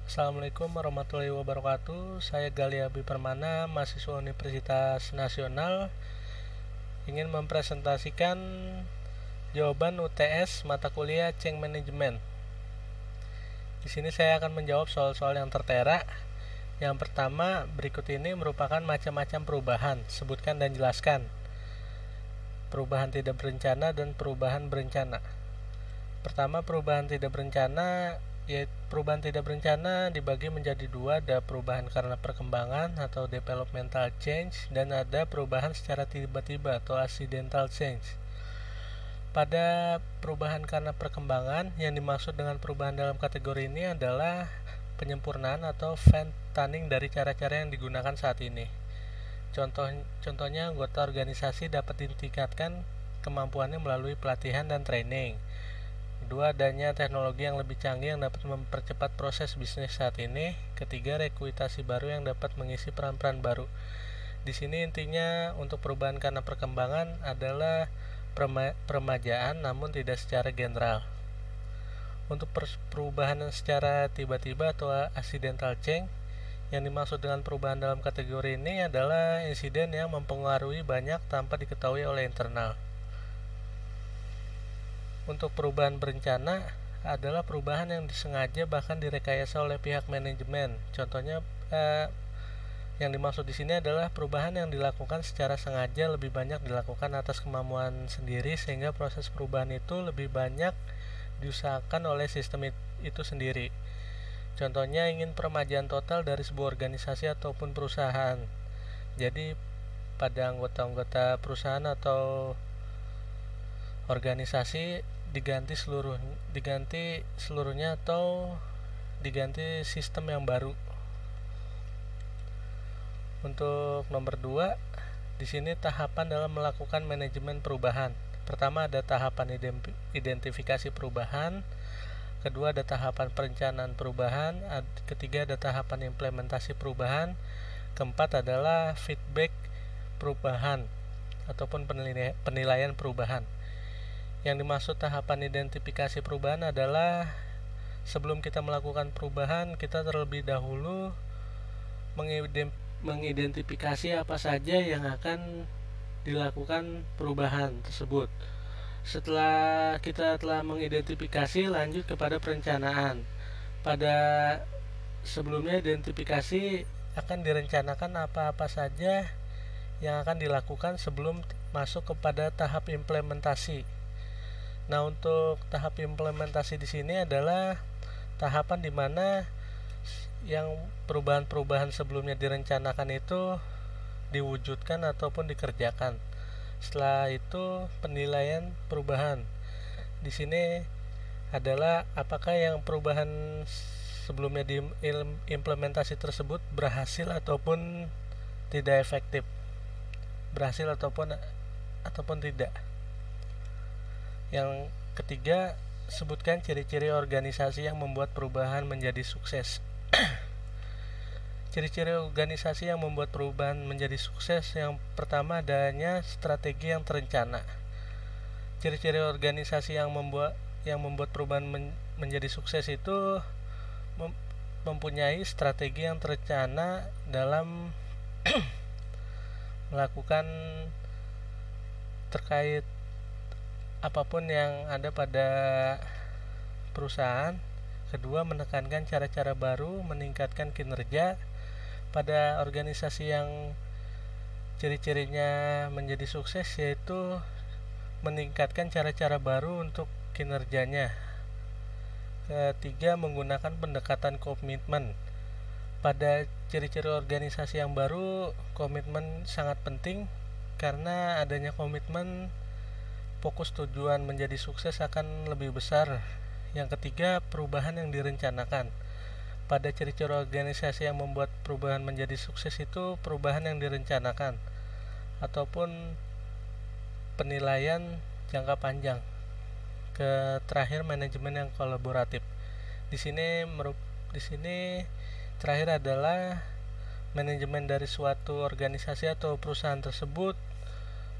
Assalamualaikum warahmatullahi wabarakatuh. Saya Gali Abi Permana, mahasiswa Universitas Nasional, ingin mempresentasikan jawaban UTS mata kuliah Change Management. Di sini saya akan menjawab soal-soal yang tertera. Yang pertama, berikut ini merupakan macam-macam perubahan. Sebutkan dan jelaskan. Perubahan tidak berencana dan perubahan berencana. Pertama, perubahan tidak berencana. Perubahan tidak berencana dibagi menjadi dua, ada perubahan karena perkembangan atau developmental change, dan ada perubahan secara tiba-tiba atau accidental change. Pada perubahan karena perkembangan, yang dimaksud dengan perubahan dalam kategori ini adalah penyempurnaan atau fine tuning dari cara-cara yang digunakan saat ini. Contohnya, anggota organisasi dapat ditingkatkan kemampuannya melalui pelatihan dan training. Kedua, adanya teknologi yang lebih canggih yang dapat mempercepat proses bisnis saat ini. Ketiga, rekrutasi baru yang dapat mengisi peran-peran baru. Di sini intinya untuk perubahan karena perkembangan adalah peremajaan, namun tidak secara general. Untuk perubahan secara tiba-tiba atau accidental change, yang dimaksud dengan perubahan dalam kategori ini adalah insiden yang mempengaruhi banyak tanpa diketahui oleh internal. Untuk perubahan berencana adalah perubahan yang disengaja bahkan direkayasa oleh pihak manajemen. Contohnya, yang dimaksud di sini adalah perubahan yang dilakukan secara sengaja lebih banyak dilakukan atas kemampuan sendiri sehingga proses perubahan itu lebih banyak diusahakan oleh sistem itu sendiri. Contohnya, ingin peremajaan total dari sebuah organisasi ataupun perusahaan. Jadi pada anggota-anggota perusahaan atau organisasi diganti seluruhnya atau diganti sistem yang baru. Untuk nomor 2, di sini tahapan dalam melakukan manajemen perubahan. Pertama, ada tahapan identifikasi perubahan. Kedua, ada tahapan perencanaan perubahan. Ketiga, ada tahapan implementasi perubahan. Keempat adalah feedback perubahan ataupun penilaian perubahan. Yang dimaksud tahapan identifikasi perubahan adalah sebelum kita melakukan perubahan, kita terlebih dahulu mengidentifikasi apa saja yang akan dilakukan perubahan tersebut. Setelah kita telah mengidentifikasi, lanjut kepada perencanaan. Pada sebelumnya identifikasi, akan direncanakan apa-apa saja yang akan dilakukan sebelum masuk kepada tahap implementasi. Nah, untuk tahap implementasi di sini adalah tahapan di mana yang perubahan-perubahan sebelumnya direncanakan itu diwujudkan ataupun dikerjakan. Setelah itu penilaian perubahan. Di sini adalah apakah yang perubahan sebelumnya diimplementasi tersebut berhasil ataupun tidak efektif. Berhasil ataupun tidak. Yang ketiga, sebutkan ciri-ciri organisasi yang membuat perubahan menjadi sukses. Ciri-ciri organisasi yang membuat perubahan menjadi sukses, yang pertama adanya strategi yang terencana. Ciri-ciri organisasi yang membuat perubahan menjadi sukses itu mempunyai strategi yang terencana dalam melakukan terkait apapun yang ada pada perusahaan. Kedua, menekankan cara-cara baru, meningkatkan kinerja. Pada organisasi yang ciri-cirinya menjadi sukses yaitu meningkatkan cara-cara baru untuk kinerjanya. Ketiga, menggunakan pendekatan komitmen. Pada ciri-ciri organisasi yang baru, komitmen sangat penting karena adanya komitmen, fokus tujuan menjadi sukses akan lebih besar. Yang ketiga, perubahan yang direncanakan. Pada ciri-ciri organisasi yang membuat perubahan menjadi sukses itu perubahan yang direncanakan ataupun penilaian jangka panjang. Terakhir, manajemen yang kolaboratif. Di sini terakhir adalah manajemen dari suatu organisasi atau perusahaan tersebut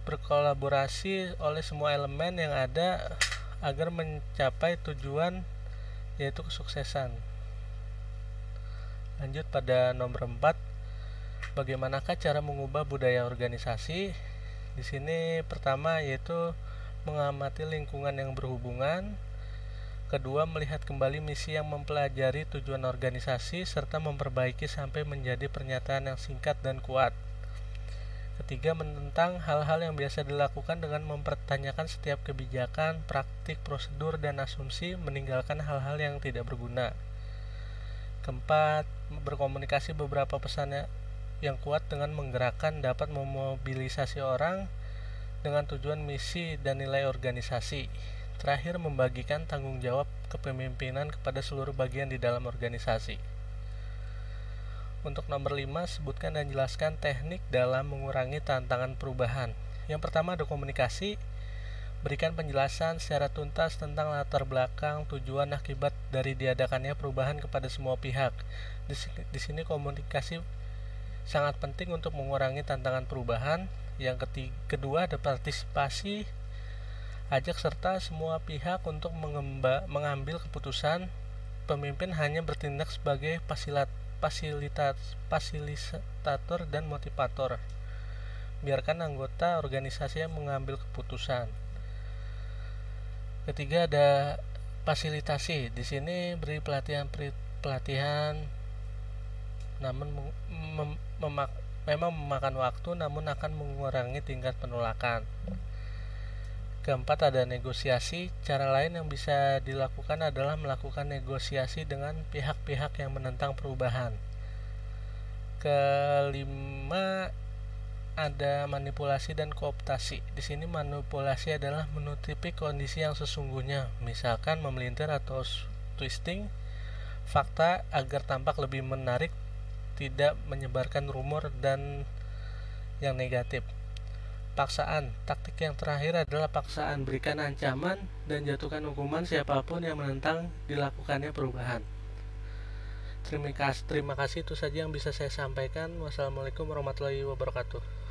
berkolaborasi oleh semua elemen yang ada agar mencapai tujuan, yaitu kesuksesan. Lanjut pada nomor 4, bagaimanakah cara mengubah budaya organisasi? Di sini pertama yaitu mengamati lingkungan yang berhubungan. Kedua, melihat kembali misi yang mempelajari tujuan organisasi serta memperbaiki sampai menjadi pernyataan yang singkat dan kuat. Ketiga, menentang hal-hal yang biasa dilakukan dengan mempertanyakan setiap kebijakan, praktik, prosedur, dan asumsi, meninggalkan hal-hal yang tidak berguna. Keempat, berkomunikasi beberapa pesan yang kuat dengan menggerakkan dapat memobilisasi orang dengan tujuan misi dan nilai organisasi. Terakhir, membagikan tanggung jawab kepemimpinan kepada seluruh bagian di dalam organisasi. Untuk nomor 5, sebutkan dan jelaskan teknik dalam mengurangi tantangan perubahan. Yang pertama ada komunikasi. Berikan penjelasan secara tuntas tentang latar belakang, tujuan, akibat dari diadakannya perubahan kepada semua pihak. Di sini komunikasi sangat penting untuk mengurangi tantangan perubahan. Yang kedua ada partisipasi. Ajak serta semua pihak untuk mengambil keputusan. Pemimpin hanya bertindak sebagai fasilitator dan motivator. Biarkan anggota organisasi yang mengambil keputusan. Ketiga ada fasilitasi. Di sini beri pelatihan namun memang memakan waktu namun akan mengurangi tingkat penolakan. Keempat ada negosiasi. Cara lain yang bisa dilakukan adalah melakukan negosiasi dengan pihak-pihak yang menentang perubahan. Kelima ada manipulasi dan kooptasi. Di sini manipulasi adalah menutupi kondisi yang sesungguhnya, misalkan memelintir atau twisting fakta agar tampak lebih menarik, tidak menyebarkan rumor dan yang negatif. Paksaan. Taktik yang terakhir adalah paksaan. Berikan ancaman dan jatuhkan hukuman siapapun yang menentang dilakukannya perubahan. Terima kasih, itu saja yang bisa saya sampaikan. Wassalamualaikum warahmatullahi wabarakatuh.